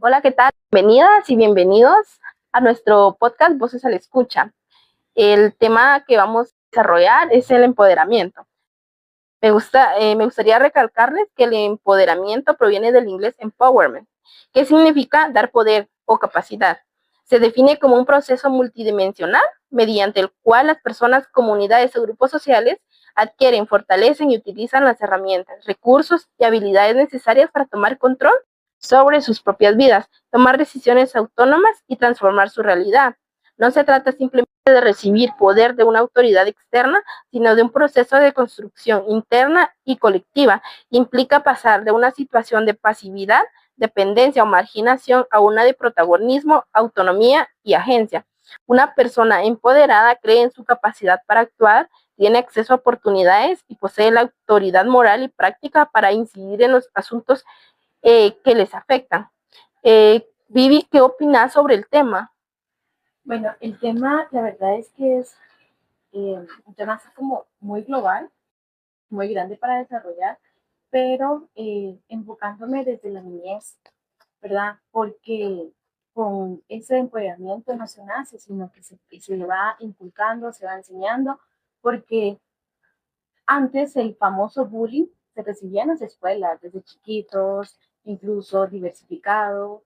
Hola, ¿qué tal? Bienvenidas y bienvenidos a nuestro podcast Voces a la Escucha. El tema que vamos a desarrollar es el empoderamiento. Me gustaría recalcarles que el empoderamiento proviene del inglés empowerment, que significa dar poder o capacidad. Se define como un proceso multidimensional mediante el cual las personas, comunidades o grupos sociales adquieren, fortalecen y utilizan las herramientas, recursos y habilidades necesarias para tomar control sobre sus propias vidas, tomar decisiones autónomas y transformar su realidad. No se trata simplemente de recibir poder de una autoridad externa, sino de un proceso de construcción interna y colectiva. Implica pasar de una situación de pasividad, dependencia o marginación a una de protagonismo, autonomía y agencia. Una persona empoderada cree en su capacidad para actuar, tiene acceso a oportunidades y posee la autoridad moral y práctica para incidir en los asuntos que les afectan. Vivi, ¿qué opinas sobre el tema? Bueno, el tema, la verdad es que es un tema así como muy global, muy grande para desarrollar, pero enfocándome desde la niñez, ¿verdad? Porque con ese empoderamiento no se nace, sino que se le va inculcando, se va enseñando, porque antes el famoso bullying se recibía en las escuelas, desde chiquitos, incluso diversificado,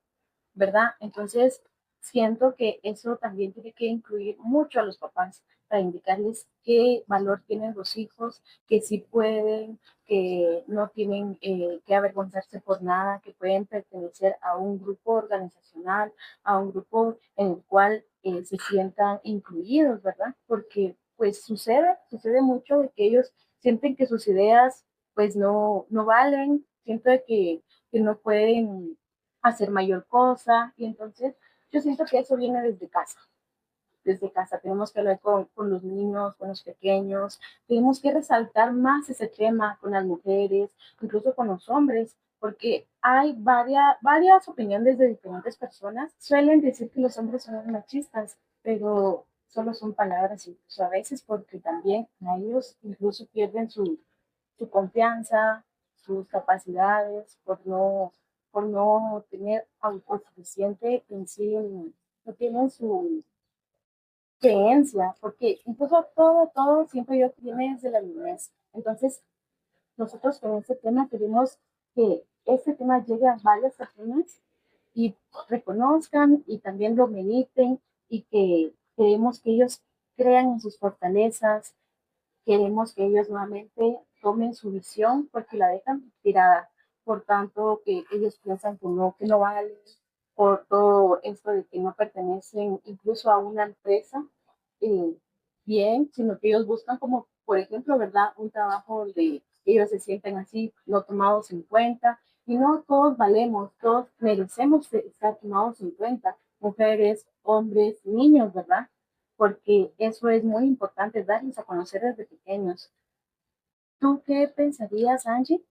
¿verdad? Entonces, siento que eso también tiene que incluir mucho a los papás para indicarles qué valor tienen los hijos, que sí pueden, que no tienen que avergonzarse por nada, que pueden pertenecer a un grupo organizacional, a un grupo en el cual se sientan incluidos, ¿verdad? Porque pues sucede mucho de que ellos sienten que sus ideas pues no valen, siento que no pueden hacer mayor cosa. Y entonces yo siento que eso viene desde casa. Desde casa tenemos que hablar con los niños, con los pequeños, tenemos que resaltar más ese tema con las mujeres, incluso con los hombres, porque hay varias opiniones de diferentes personas. Suelen decir que los hombres son machistas, pero solo son palabras incluso a veces porque también a ellos incluso pierden su confianza, sus capacidades, por no tener autosuficiente en sí, no tienen su creencia, porque incluso todo siempre yo viene desde la niñez. Entonces, nosotros con este tema queremos que este tema llegue a varias personas y reconozcan y también lo mediten y que queremos que ellos crean en sus fortalezas, queremos que ellos nuevamente tomen su visión porque la dejan tirada. Por tanto, que ellos piensan que no valen, por todo esto de que no pertenecen incluso a una empresa bien, sino que ellos buscan como, por ejemplo, ¿verdad? Un trabajo donde ellos se sienten así, no tomados en cuenta. Y no todos valemos, todos merecemos estar tomados en cuenta, mujeres, hombres, niños, ¿verdad? Porque eso es muy importante, darles a conocer desde pequeños. ¿Tú qué pensarías, Angie?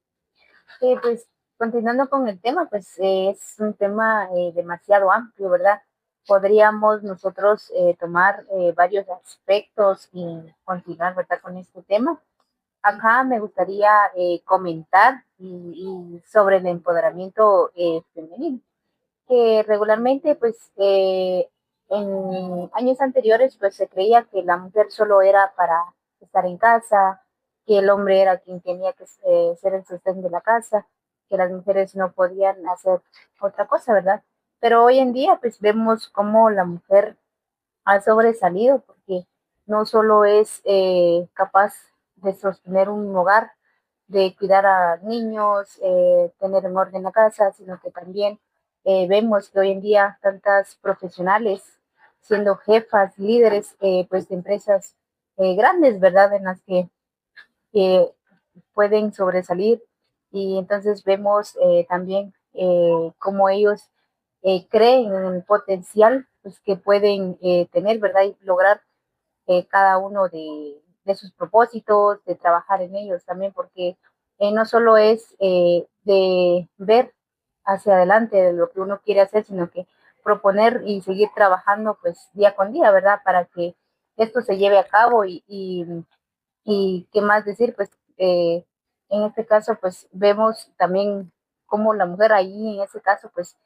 Pues continuando con el tema, pues es un tema demasiado amplio, ¿verdad? Podríamos nosotros tomar varios aspectos y continuar, ¿verdad? Con este tema. Acá me gustaría comentar y sobre el empoderamiento femenino, que regularmente, pues, en años anteriores, pues se creía que la mujer solo era para estar en casa, que el hombre era quien tenía que ser el sostén de la casa, que las mujeres no podían hacer otra cosa, ¿verdad? Pero hoy en día, pues vemos cómo la mujer ha sobresalido, porque no solo es capaz de sostener un hogar, de cuidar a niños, tener en orden la casa, sino que también vemos que hoy en día tantas profesionales siendo jefas, líderes, pues de empresas grandes, ¿verdad? En las que pueden sobresalir y entonces vemos también cómo ellos creen en el potencial pues, que pueden tener, ¿verdad? Y lograr cada uno de sus propósitos, de trabajar en ellos también, porque no solo es de ver hacia adelante de lo que uno quiere hacer, sino que proponer y seguir trabajando pues día con día, ¿verdad? Para que esto se lleve a cabo y qué más decir, pues en este caso pues vemos también cómo la mujer ahí en ese caso pues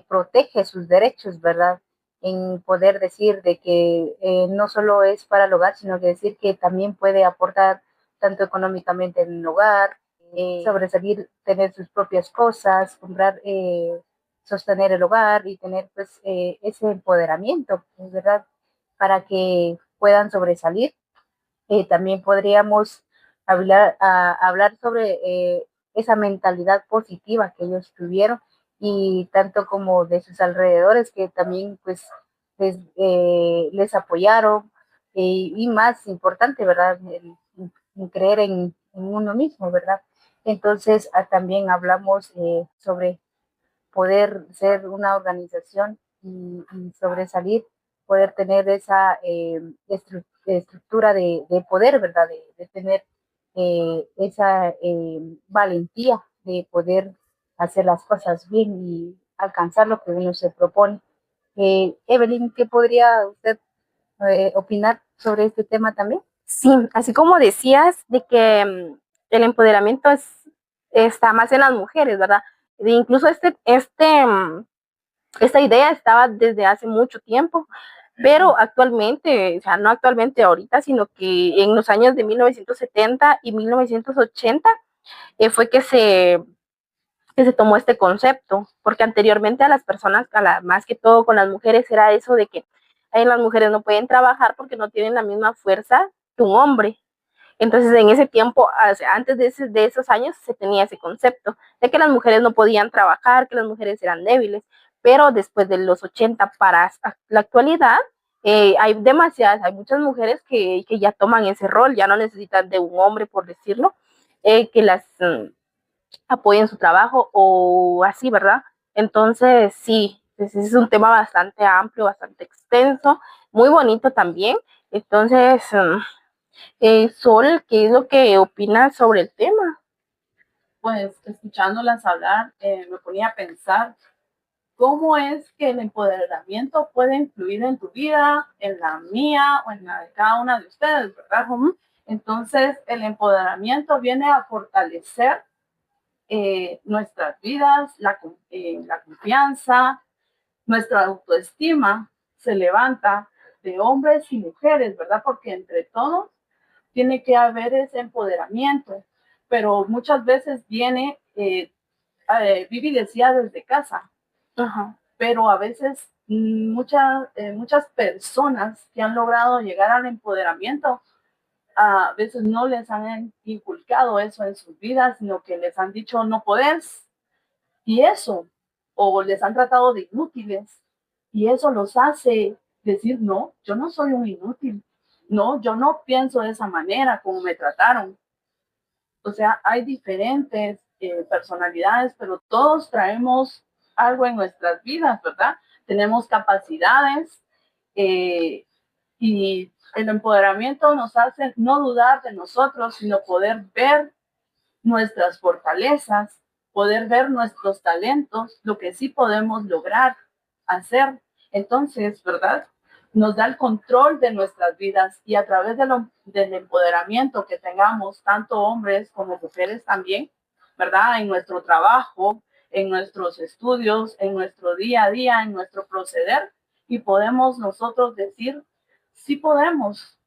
protege sus derechos, ¿verdad? En poder decir de que no solo es para el hogar, sino que decir que también puede aportar tanto económicamente en el hogar, sobresalir, tener sus propias cosas, comprar, sostener el hogar y tener pues ese empoderamiento, ¿verdad? Para que puedan sobresalir. También podríamos hablar sobre esa mentalidad positiva que ellos tuvieron y tanto como de sus alrededores que también pues les apoyaron y más importante, ¿verdad? El creer en uno mismo, ¿verdad? Entonces también hablamos sobre poder ser una organización y sobresalir, poder tener esa estructura de poder, ¿verdad? De tener esa valentía de poder hacer las cosas bien y alcanzar lo que uno se propone. Evelyn, ¿qué podría usted opinar sobre este tema también? Sí, así como decías de que el empoderamiento está más en las mujeres, ¿verdad? Incluso esta idea estaba desde hace mucho tiempo, pero actualmente, o sea, no actualmente ahorita, sino que en los años de 1970 y 1980 fue que se tomó este concepto, porque anteriormente a las personas, más que todo con las mujeres, era eso de que las mujeres no pueden trabajar porque no tienen la misma fuerza que un hombre. Entonces, en ese tiempo, antes de esos años, se tenía ese concepto de que las mujeres no podían trabajar, que las mujeres eran débiles, pero después de los 80 para la actualidad, hay muchas mujeres que ya toman ese rol, ya no necesitan de un hombre, por decirlo, que las apoyen en su trabajo o así, ¿verdad? Entonces, sí, es un tema bastante amplio, bastante extenso, muy bonito también. Entonces, Sol, ¿qué es lo que opinas sobre el tema? Pues escuchándolas hablar, me ponía a pensar cómo es que el empoderamiento puede influir en tu vida, en la mía o en la de cada una de ustedes, ¿verdad? Entonces, el empoderamiento viene a fortalecer nuestras vidas, la confianza, nuestra autoestima se levanta de hombres y mujeres, ¿verdad? Porque entre todos tiene que haber ese empoderamiento, pero muchas veces viene, Vivi decía desde casa, pero a veces muchas personas que han logrado llegar al empoderamiento, a veces no les han inculcado eso en sus vidas, sino que les han dicho no podés, y eso, o les han tratado de inútiles, y eso los hace decir, no, yo no soy un inútil, no, yo no pienso de esa manera como me trataron. O sea, hay diferentes personalidades, pero todos traemos algo en nuestras vidas, ¿verdad? Tenemos capacidades eh, y el empoderamiento nos hace no dudar de nosotros, sino poder ver nuestras fortalezas, poder ver nuestros talentos, lo que sí podemos lograr hacer. Entonces, ¿verdad? Nos da el control de nuestras vidas y a través del empoderamiento que tengamos, tanto hombres como mujeres también, ¿verdad? En nuestro trabajo, en nuestros estudios, en nuestro día a día, en nuestro proceder, y podemos nosotros decir, sí podemos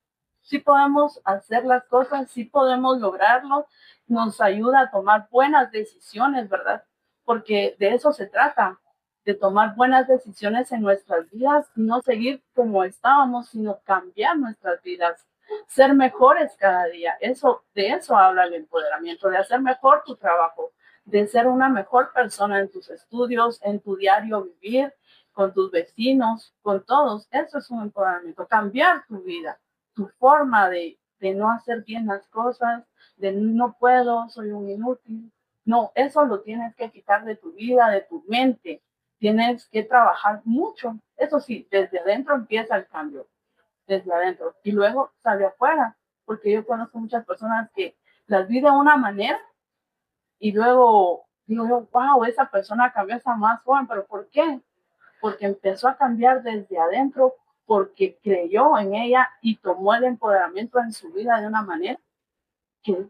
hacer las cosas, sí podemos lograrlo, nos ayuda a tomar buenas decisiones, ¿verdad? Porque de eso se trata, de tomar buenas decisiones en nuestras vidas, no seguir como estábamos, sino cambiar nuestras vidas, ser mejores cada día. De eso habla el empoderamiento, de hacer mejor tu trabajo, de ser una mejor persona en tus estudios, en tu diario vivir, con tus vecinos, con todos. Eso es un empoderamiento, cambiar tu vida, tu forma de no hacer bien las cosas, de no puedo, soy un inútil. No, eso lo tienes que quitar de tu vida, de tu mente. Tienes que trabajar mucho. Eso sí, desde adentro empieza el cambio, desde adentro. Y luego sale afuera, porque yo conozco muchas personas que las vi de una manera y luego digo yo, wow, esa persona cambió, esa más joven, pero ¿por qué? Porque empezó a cambiar desde adentro, porque creyó en ella y tomó el empoderamiento en su vida de una manera que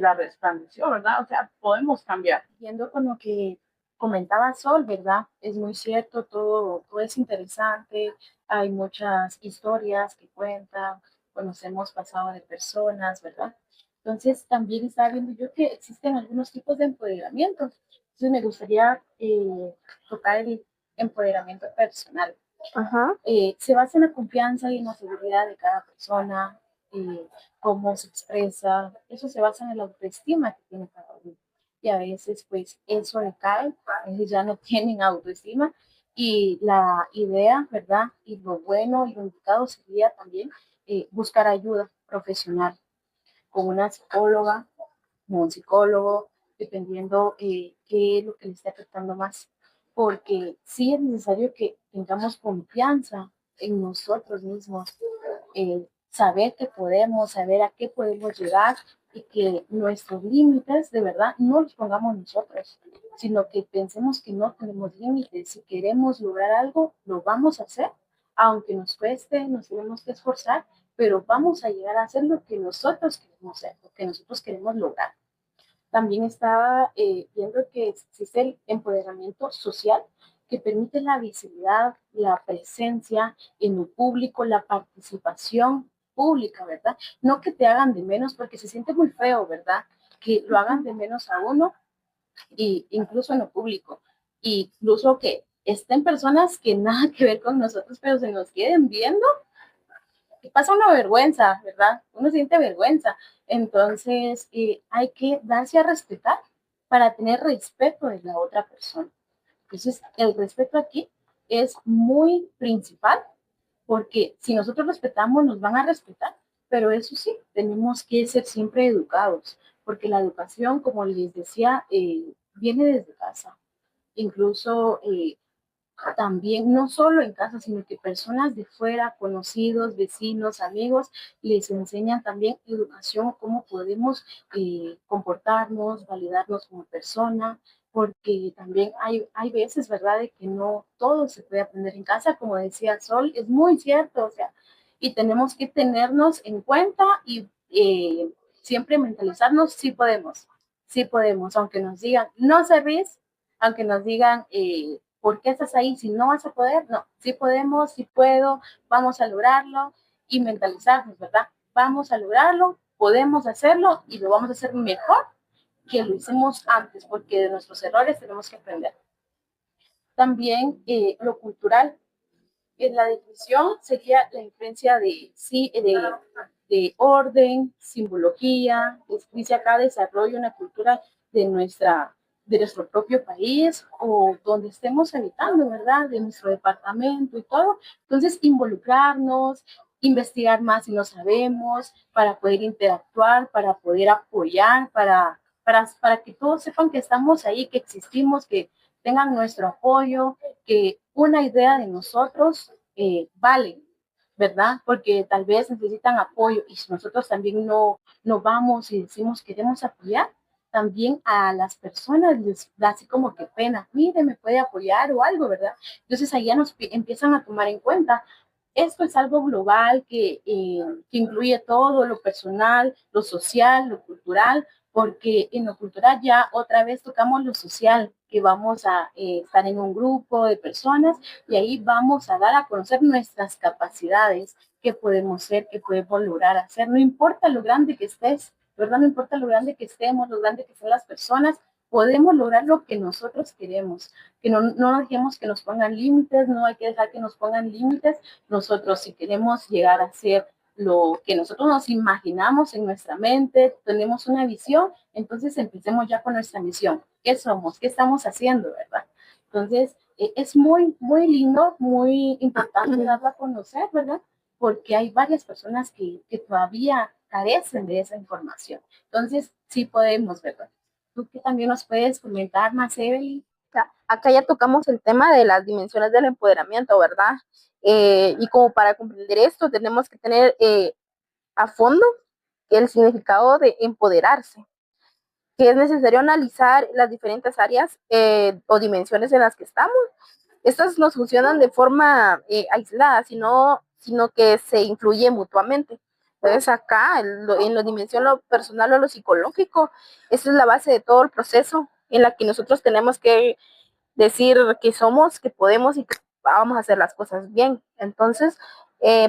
la resplandeció, ¿verdad? O sea, podemos cambiar. Yendo con lo que comentaba Sol, ¿verdad? Es muy cierto, todo es interesante, hay muchas historias que cuentan, conocemos pasado de personas, ¿verdad? Entonces, también estaba viendo yo que existen algunos tipos de empoderamiento. Entonces, me gustaría tocar el empoderamiento personal. Ajá. Se basa en la confianza y en la seguridad de cada persona, cómo se expresa, eso se basa en la autoestima que tiene cada uno. Y a veces, pues, eso decae, a veces ya no tienen autoestima. Y la idea, ¿verdad? Y lo bueno y lo indicado sería también buscar ayuda profesional con una psicóloga, con un psicólogo, dependiendo qué es lo que le esté afectando más. Porque sí es necesario que tengamos confianza en nosotros mismos, saber que podemos, saber a qué podemos llegar y que nuestros límites de verdad no los pongamos nosotros, sino que pensemos que no tenemos límites. Si queremos lograr algo, lo vamos a hacer, aunque nos cueste, nos tenemos que esforzar, pero vamos a llegar a hacer lo que nosotros queremos hacer, lo que nosotros queremos lograr. También estaba viendo que existe el empoderamiento social que permite la visibilidad, la presencia en lo público, la participación pública, ¿verdad? No que te hagan de menos, porque se siente muy feo, ¿verdad? Que lo hagan de menos a uno, y incluso en lo público, incluso que estén personas que nada que ver con nosotros, pero se nos queden viendo, pasa una vergüenza, ¿verdad? Uno siente vergüenza. Entonces, hay que darse a respetar para tener respeto de la otra persona. Entonces, el respeto aquí es muy principal, porque si nosotros respetamos, nos van a respetar, pero eso sí, tenemos que ser siempre educados, porque la educación, como les decía, viene desde casa. Incluso también, no solo en casa, sino que personas de fuera, conocidos, vecinos, amigos, les enseñan también educación, cómo podemos comportarnos, validarnos como persona, porque también hay veces, ¿verdad?, de que no todo se puede aprender en casa, como decía Sol, es muy cierto, o sea, y tenemos que tenernos en cuenta y siempre mentalizarnos, sí podemos, aunque nos digan, no servís, aunque nos digan, ¿por qué estás ahí? Si no vas a poder, no, sí podemos, sí puedo, vamos a lograrlo y mentalizarnos, ¿verdad? Vamos a lograrlo, podemos hacerlo y lo vamos a hacer mejor que lo hicimos antes, porque de nuestros errores tenemos que aprender. También lo cultural, en la definición sería la influencia de orden, simbología, dice acá desarrollo una cultura de de nuestro propio país o donde estemos habitando, ¿verdad? De nuestro departamento y todo. Entonces, involucrarnos, investigar más si no sabemos, para poder interactuar, para poder apoyar, para que todos sepan que estamos ahí, que existimos, que tengan nuestro apoyo, que una idea de nosotros vale, ¿verdad? Porque tal vez necesitan apoyo y si nosotros también no vamos y decimos queremos apoyar, también a las personas les da así como que pena, mire, me puede apoyar o algo, ¿verdad? Entonces ahí ya nos empiezan a tomar en cuenta. Esto es algo global que incluye todo, lo personal, lo social, lo cultural, porque en lo cultural ya otra vez tocamos lo social, que vamos a estar en un grupo de personas y ahí vamos a dar a conocer nuestras capacidades, qué podemos ser, qué podemos lograr hacer, no importa lo grande que estés, ¿verdad? No importa lo grande que estemos, lo grande que sean las personas, podemos lograr lo que nosotros queremos, que no dejemos que nos pongan límites, no hay que dejar que nos pongan límites, nosotros si queremos llegar a ser lo que nosotros nos imaginamos en nuestra mente, tenemos una visión, entonces empecemos ya con nuestra misión. ¿Qué somos? ¿Qué estamos haciendo? ¿Verdad? Entonces, es muy lindo, muy importante darlo a conocer, ¿verdad? Porque hay varias personas que todavía carecen de esa información. Entonces, sí podemos, ¿verdad? ¿Tú qué también nos puedes comentar más, Evelyn? Acá ya tocamos el tema de las dimensiones del empoderamiento, ¿verdad? Y como para comprender esto, tenemos que tener a fondo el significado de empoderarse, que es necesario analizar las diferentes áreas o dimensiones en las que estamos. Estas no funcionan de forma aislada, sino que se influyen mutuamente. Entonces acá, en la dimensión lo personal o lo psicológico, esa es la base de todo el proceso en la que nosotros tenemos que decir que somos, que podemos y que vamos a hacer las cosas bien. Entonces,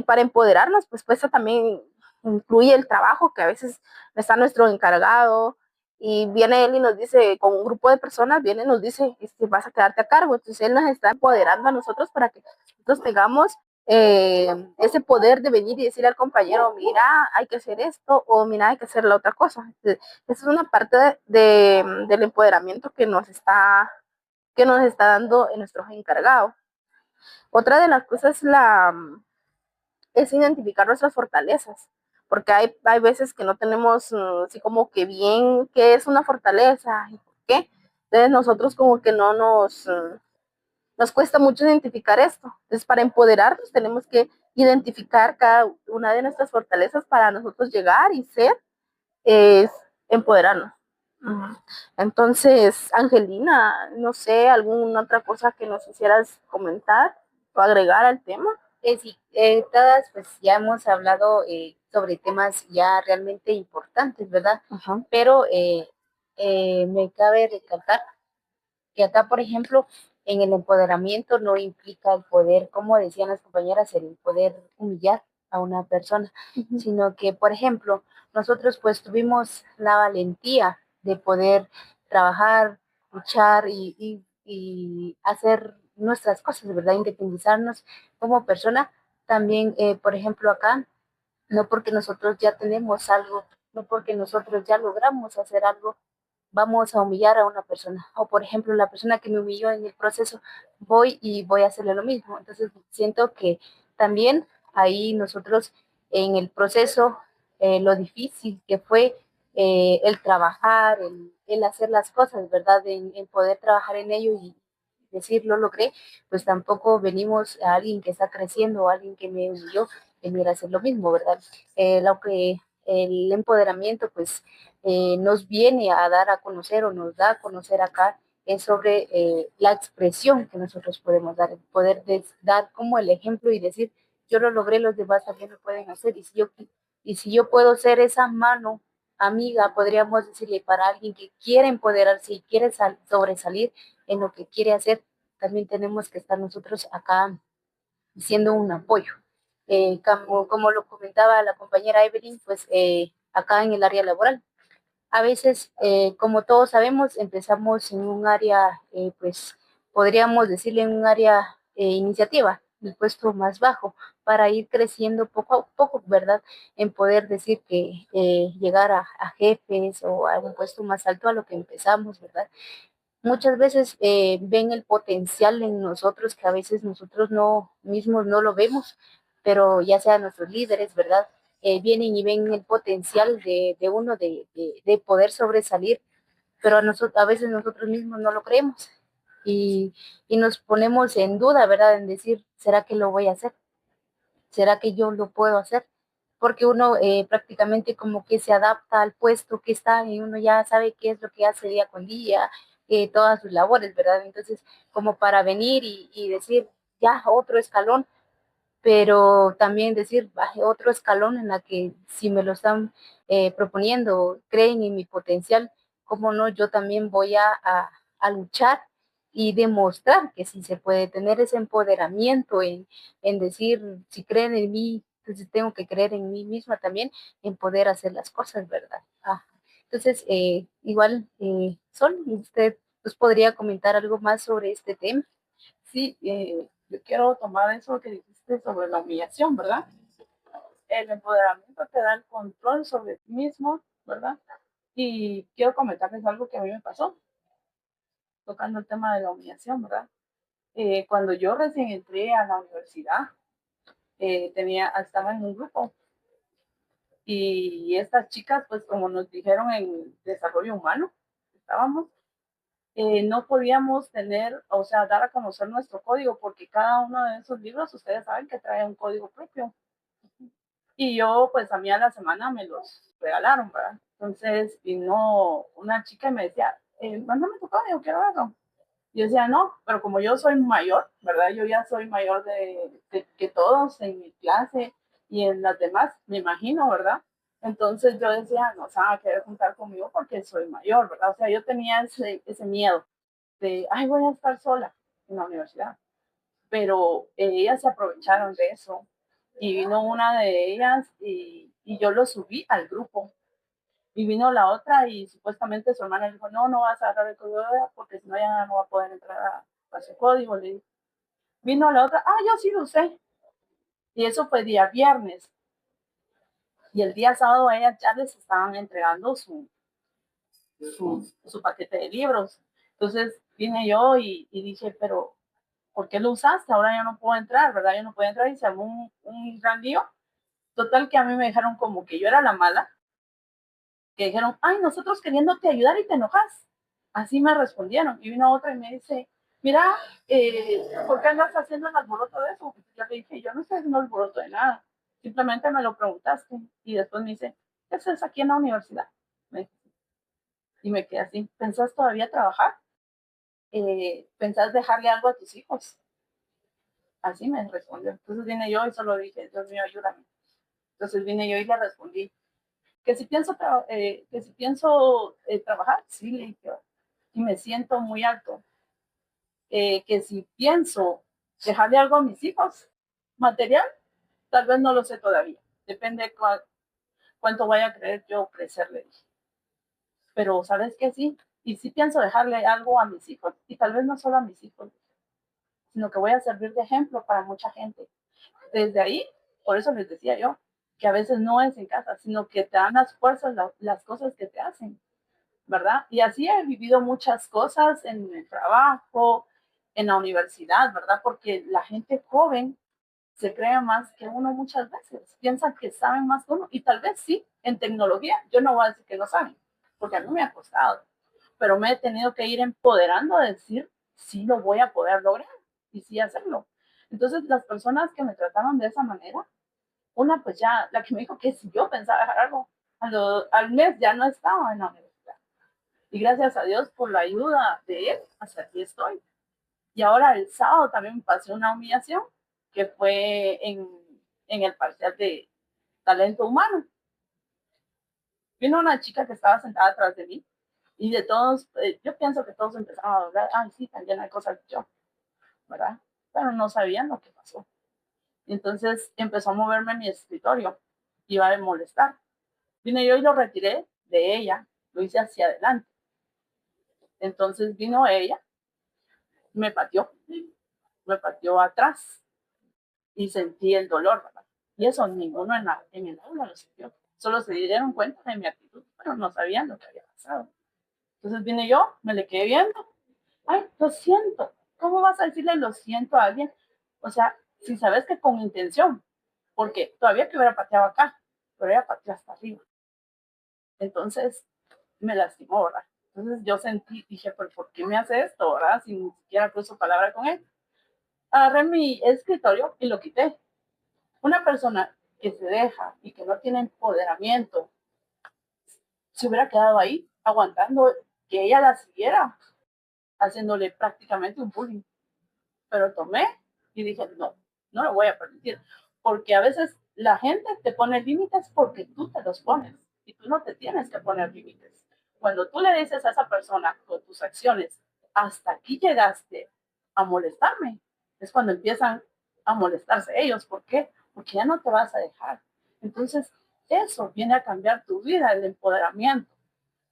para empoderarnos, pues eso también incluye el trabajo, que a veces está nuestro encargado y viene él y nos dice, con un grupo de personas, viene y nos dice, vas a quedarte a cargo. Entonces, él nos está empoderando a nosotros para que nosotros tengamos ese poder de venir y decirle al compañero, mira, hay que hacer esto o mira, hay que hacer la otra cosa. Entonces, esa es una parte del empoderamiento que nos está dando nuestros encargados. Otra de las cosas es identificar nuestras fortalezas, porque hay veces que no tenemos así como que bien qué es una fortaleza y por qué. Entonces nosotros como que no nos cuesta mucho identificar esto. Entonces para empoderarnos tenemos que identificar cada una de nuestras fortalezas para nosotros llegar y ser, es empoderarnos. Entonces, Angelina, no sé, alguna otra cosa que nos quisieras comentar o agregar al tema. Sí, todas pues ya hemos hablado sobre temas ya realmente importantes, ¿verdad? Ajá. Pero me cabe recalcar que acá, por ejemplo, en el empoderamiento no implica el poder, como decían las compañeras, el poder humillar a una persona, sino que, por ejemplo, nosotros pues tuvimos la valentía de poder trabajar, luchar y hacer nuestras cosas, ¿verdad? Independizarnos como persona. También, por ejemplo, acá, no porque nosotros ya tenemos algo, no porque nosotros ya logramos hacer algo, vamos a humillar a una persona. O por ejemplo, la persona que me humilló en el proceso, voy y voy a hacerle lo mismo. Entonces, siento que también ahí nosotros en el proceso, lo difícil que fue el trabajar, el hacer las cosas, ¿verdad? En poder trabajar en ello y decir lo logré, pues tampoco venimos a alguien que está creciendo o a alguien que me humilló venir a hacer lo mismo, ¿verdad? Lo que el empoderamiento, pues nos viene a dar a conocer o nos da a conocer acá es sobre la expresión que nosotros podemos dar, poder dar como el ejemplo y decir, yo lo logré, los demás también lo pueden hacer. Y si yo puedo ser esa mano amiga, podríamos decirle para alguien que quiere empoderarse y quiere sobresalir en lo que quiere hacer, también tenemos que estar nosotros acá siendo un apoyo. Como lo comentaba la compañera Evelyn, pues acá en el área laboral a veces, como todos sabemos, empezamos en un área, pues podríamos decirle en un área iniciativa, el puesto más bajo, para ir creciendo poco a poco, ¿verdad? En poder decir que llegar a jefes o a un puesto más alto a lo que empezamos, ¿verdad? Muchas veces ven el potencial en nosotros que a veces nosotros no mismos no lo vemos, pero ya sean nuestros líderes, ¿verdad? Vienen y ven el potencial de uno de poder sobresalir, pero a veces nosotros mismos no lo creemos y, y nos ponemos en duda, ¿verdad? En decir, ¿será que lo voy a hacer? ¿Será que yo lo puedo hacer? Porque uno prácticamente como que se adapta al puesto que está y uno ya sabe qué es lo que hace día con día, todas sus labores, ¿verdad? Entonces, como para venir y decir, ya, otro escalón, pero también decir, baje otro escalón en la que si me lo están proponiendo, creen en mi potencial, cómo no, yo también voy a luchar y demostrar que sí se puede tener ese empoderamiento en decir, si creen en mí, entonces tengo que creer en mí misma también, en poder hacer las cosas, ¿verdad? Entonces, igual, Sol, usted pues, podría comentar algo más sobre este tema. Sí, yo quiero tomar eso que dijiste sobre la humillación, ¿verdad? El empoderamiento te da el control sobre ti mismo, ¿verdad? Y quiero comentarles algo que a mí me pasó, tocando el tema de la humillación, ¿verdad? Cuando yo recién entré a la universidad, estaba en un grupo y estas chicas, pues como nos dijeron en desarrollo humano, estábamos, no podíamos tener, o sea, dar a conocer nuestro código, porque cada uno de esos libros, ustedes saben que trae un código propio. Y yo, pues a mí a la semana me los regalaron, ¿verdad? Entonces vino una chica y me decía, mándame tu código, quiero verlo. Yo decía, no, pero como yo soy mayor, ¿verdad? Yo ya soy mayor que todos en mi clase y en las demás, me imagino, ¿verdad? Entonces yo decía, no se van a querer juntar conmigo porque soy mayor, ¿verdad? O sea, yo tenía ese miedo. ay, voy a estar sola en la universidad. Pero ellas se aprovecharon de eso y vino una de ellas y yo lo subí al grupo. Y vino la otra y supuestamente su hermana dijo, no, no vas a agarrar el código porque si no ya no va a poder entrar a su código. Vino la otra, yo sí lo usé. Y eso fue día viernes. Y el día sábado a ellas ya les estaban entregando su paquete de libros. Entonces vine yo y dije, pero ¿por qué lo usaste? Ahora yo no puedo entrar, ¿verdad? Yo no puedo entrar y se armó un gran lío. Total que a mí me dejaron como que yo era la mala, que dijeron, ay, nosotros queriéndote ayudar y te enojas. Así me respondieron. Y vino otra y me dice, mira, ¿por qué andas haciendo un alboroto de eso? Yo le dije, yo no estoy haciendo alboroto de nada. Simplemente me lo preguntaste. Y después me dice, ¿qué haces aquí en la universidad? Y me quedé así, ¿pensás todavía trabajar? ¿Pensás dejarle algo a tus hijos? Así me respondió. Entonces vine yo y solo dije, Dios mío, ayúdame. Entonces vine yo y le respondí, que si pienso trabajar, sí, le dije, y me siento muy alto. Que si pienso dejarle algo a mis hijos, material, tal vez no lo sé todavía. Depende de cuánto vaya a querer yo crecer, le dije. Pero sabes que sí, y sí pienso dejarle algo a mis hijos, y tal vez no solo a mis hijos, sino que voy a servir de ejemplo para mucha gente. Desde ahí, por eso les decía yo, que a veces no es en casa, sino que te dan las fuerzas, las cosas que te hacen, ¿verdad? Y así he vivido muchas cosas en el trabajo, en la universidad, ¿verdad? Porque la gente joven se cree más que uno muchas veces, piensan que saben más que uno, y tal vez sí, en tecnología, yo no voy a decir que no saben, porque a mí me ha costado, pero me he tenido que ir empoderando a decir, sí lo voy a poder lograr, y sí hacerlo. Entonces, las personas que me trataron de esa manera, una pues ya, la que me dijo que si yo pensaba dejar algo, al mes ya no estaba en la universidad. Y gracias a Dios por la ayuda de él, hasta aquí estoy. Y ahora el sábado también me pasé una humillación que fue en el parcial de talento humano. Vino una chica que estaba sentada atrás de mí y de todos, yo pienso que todos empezaron a hablar, ay, sí, también hay cosas que yo, ¿verdad? Pero no sabían lo que pasó. Y entonces empezó a moverme mi escritorio, iba a molestar. Vine yo y lo retiré de ella, lo hice hacia adelante. Entonces vino ella, me me pateó atrás y sentí el dolor, ¿verdad? Y eso ninguno en el aula lo sintió. Solo se dieron cuenta de mi actitud, pero no sabían lo que había pasado. Entonces vine yo, me le quedé viendo. Ay, lo siento. ¿Cómo vas a decirle lo siento a alguien? O sea, si sabes que con intención, porque todavía que hubiera pateado acá, pero ella pateó hasta arriba. Entonces me lastimó, ¿verdad? Entonces yo sentí, dije, ¿pero por qué me hace esto, verdad? Si ni siquiera cruzo palabra con él. Agarré mi escritorio y lo quité. Una persona que se deja y que no tiene empoderamiento se hubiera quedado ahí aguantando que ella la siguiera haciéndole prácticamente un bullying. Pero tomé y dije, no, no lo voy a permitir. Porque a veces la gente te pone límites porque tú te los pones y tú no te tienes que poner límites. Cuando tú le dices a esa persona con tus acciones, hasta aquí llegaste a molestarme, es cuando empiezan a molestarse ellos. ¿Por qué? Porque ya no te vas a dejar. Entonces, eso viene a cambiar tu vida, el empoderamiento,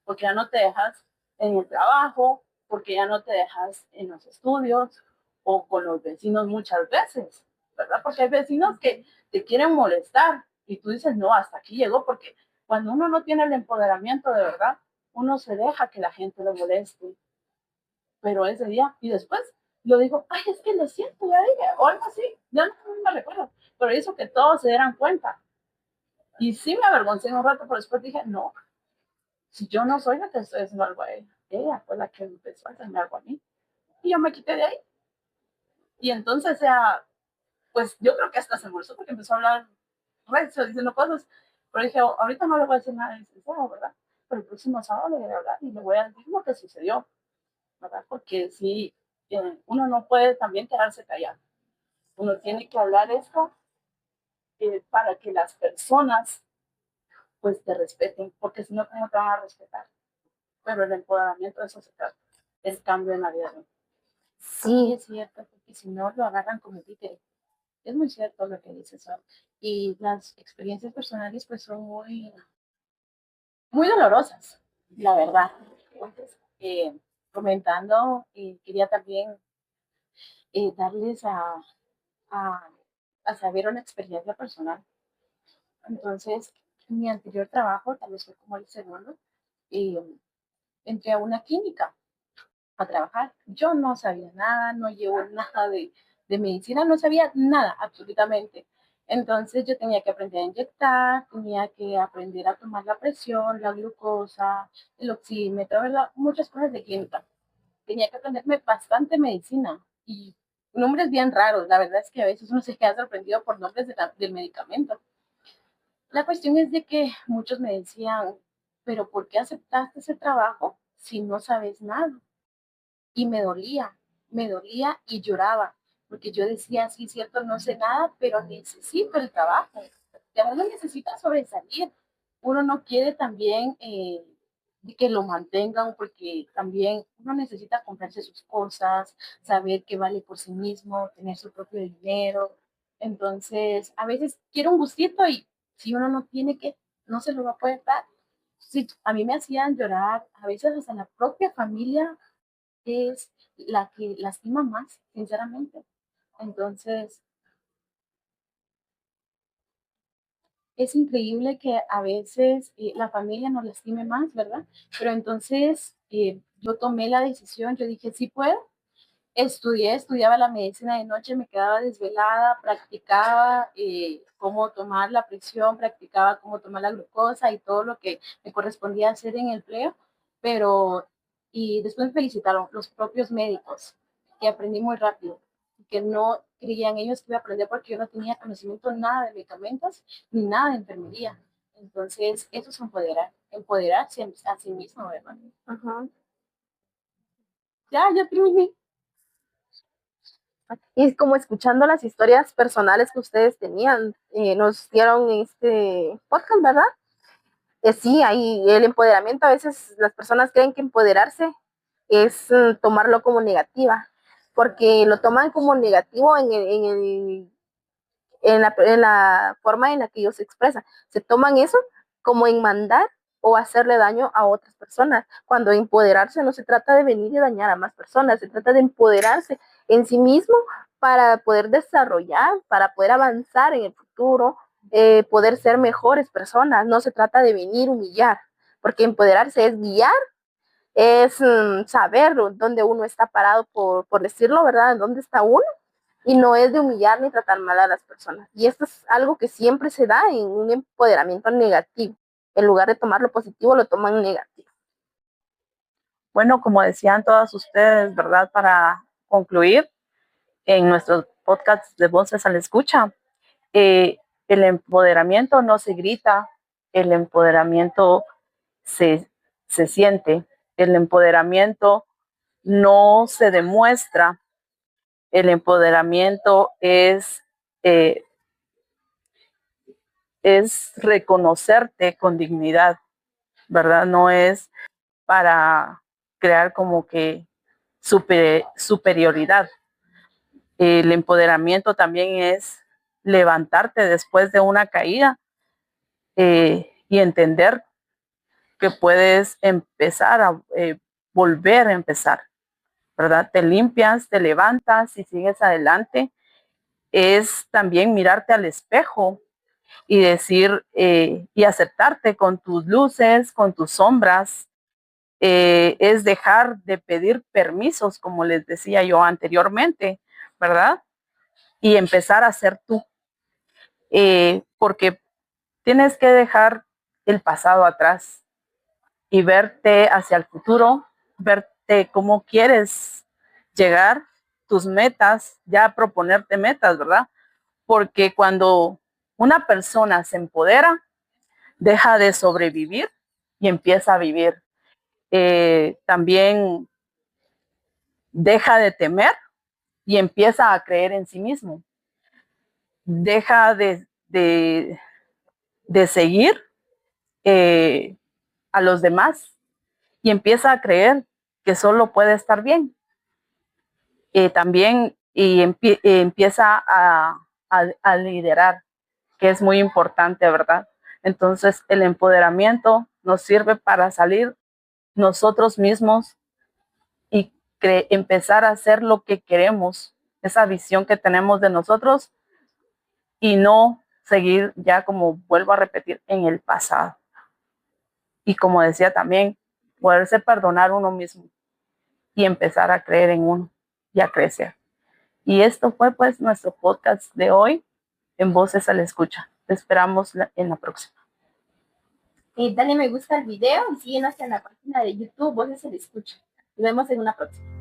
porque ya no te dejas en el trabajo, porque ya no te dejas en los estudios o con los vecinos muchas veces, ¿verdad? Porque hay vecinos que te quieren molestar y tú dices, no, hasta aquí llegó, porque cuando uno no tiene el empoderamiento de verdad, uno se deja que la gente lo moleste, pero ese día, y después lo digo, ay, es que lo siento, ya dije, o algo así, ya no me recuerdo, pero hizo que todos se dieran cuenta. Y sí me avergoncé un rato, pero después dije, no, si yo no soy la que estoy haciendo algo a ella fue la que empezó a hacerme algo a mí. Y yo me quité de ahí. Y entonces, pues yo creo que hasta se molestó porque empezó a hablar recio, diciendo cosas. Pero dije, ahorita no le voy a decir nada de sincero, ¿verdad? Pero el próximo sábado le voy a hablar y le voy a decir lo que sucedió, ¿verdad? Porque sí, uno no puede también quedarse callado. Uno tiene que hablar esto para que las personas pues te respeten, porque si no, ¿cómo te van a respetar? Pero el empoderamiento de eso se trata. el cambio en la vida de uno. Sí, Sí, es cierto, porque si no lo agarran como títere. Es muy cierto lo que dices, Sol. Y las experiencias personales pues son muy dolorosas, la verdad. Entonces, comentando, quería también darles a, a saber una experiencia personal. Entonces, mi anterior trabajo, tal vez fue como el segundo, eh, entré a una clínica a trabajar. Yo no sabía nada, no llevo nada de medicina, no sabía nada, absolutamente. Entonces yo tenía que aprender a inyectar, tenía que aprender a tomar la presión, la glucosa, el oxímetro, ¿verdad? Muchas cosas de química. Tenía que aprenderme bastante medicina y nombres bien raros. La verdad es que a veces uno se queda sorprendido por nombres del medicamento. La cuestión es de que muchos me decían, pero ¿por qué aceptaste ese trabajo si no sabes nada? Y me dolía y lloraba, porque yo decía, sí, cierto, no sé nada, pero necesito el trabajo. Ya uno necesita sobresalir. Uno no quiere también que lo mantengan, porque también uno necesita comprarse sus cosas, saber que vale por sí mismo, tener su propio dinero. Entonces, a veces quiere un gustito y si uno no tiene que, no se lo va a poder dar. Sí, a mí me hacían llorar, a veces hasta la propia familia es la que lastima más, sinceramente. Entonces, es increíble que a veces la familia nos lastime más, ¿verdad? Pero entonces yo tomé la decisión, yo dije, sí puedo. Estudiaba la medicina de noche, me quedaba desvelada, practicaba cómo tomar la presión, practicaba cómo tomar la glucosa y todo lo que me correspondía hacer en el empleo, pero y después me felicitaron los propios médicos, que aprendí muy rápido, que no creían ellos que iba a aprender porque yo no tenía conocimiento nada de medicamentos ni nada de enfermería. Entonces, eso es empoderarse a sí mismo, ¿verdad? Ajá. Ya terminé. Y como escuchando las historias personales que ustedes tenían, nos dieron este podcast, ¿verdad? Sí, ahí el empoderamiento, a veces las personas creen que empoderarse es tomarlo como negativa, porque lo toman como negativo en la forma en la que ellos se expresan. Se toman eso como en mandar o hacerle daño a otras personas, cuando empoderarse no se trata de venir y dañar a más personas, se trata de empoderarse en sí mismo para poder desarrollar, para poder avanzar en el futuro, poder ser mejores personas. No se trata de venir a humillar, porque empoderarse es guiar, es saber dónde uno está parado, por decirlo, ¿verdad? ¿Dónde está uno? Y no es de humillar ni tratar mal a las personas. Y esto es algo que siempre se da en un empoderamiento negativo. En lugar de tomar lo positivo, lo toman negativo. Bueno, como decían todas ustedes, ¿verdad? Para concluir en nuestros podcasts de Voces a la Escucha, eh, el empoderamiento no se grita, el empoderamiento se siente, el empoderamiento no se demuestra, el empoderamiento eh, es reconocerte con dignidad, ¿verdad? No es para crear como que superioridad. El empoderamiento también es levantarte después de una caída y entender que puedes empezar a volver a empezar, ¿verdad? Te limpias, te levantas y sigues adelante. Es también mirarte al espejo y decir y aceptarte con tus luces, con tus sombras. Es dejar de pedir permisos, como les decía yo anteriormente, ¿verdad? Y empezar a ser tú. Porque tienes que dejar el pasado atrás y verte hacia el futuro, verte cómo quieres llegar, tus metas, ya proponerte metas, ¿verdad? Porque cuando una persona se empodera, deja de sobrevivir y empieza a vivir. También deja de temer y empieza a creer en sí mismo. Deja de seguir a los demás y empieza a creer que solo puede estar bien. También empieza a liderar, que es muy importante, ¿verdad? Entonces, el empoderamiento nos sirve para salir nosotros mismos y empezar a hacer lo que queremos, esa visión que tenemos de nosotros, y no seguir ya, como vuelvo a repetir, en el pasado. Y como decía también, poderse perdonar uno mismo y empezar a creer en uno y a crecer. Y esto fue pues nuestro podcast de hoy en Voces a la Escucha. Te esperamos en la próxima. Dale me gusta al video y síguenos en la página de YouTube Voces a la Escucha. Nos vemos en una próxima.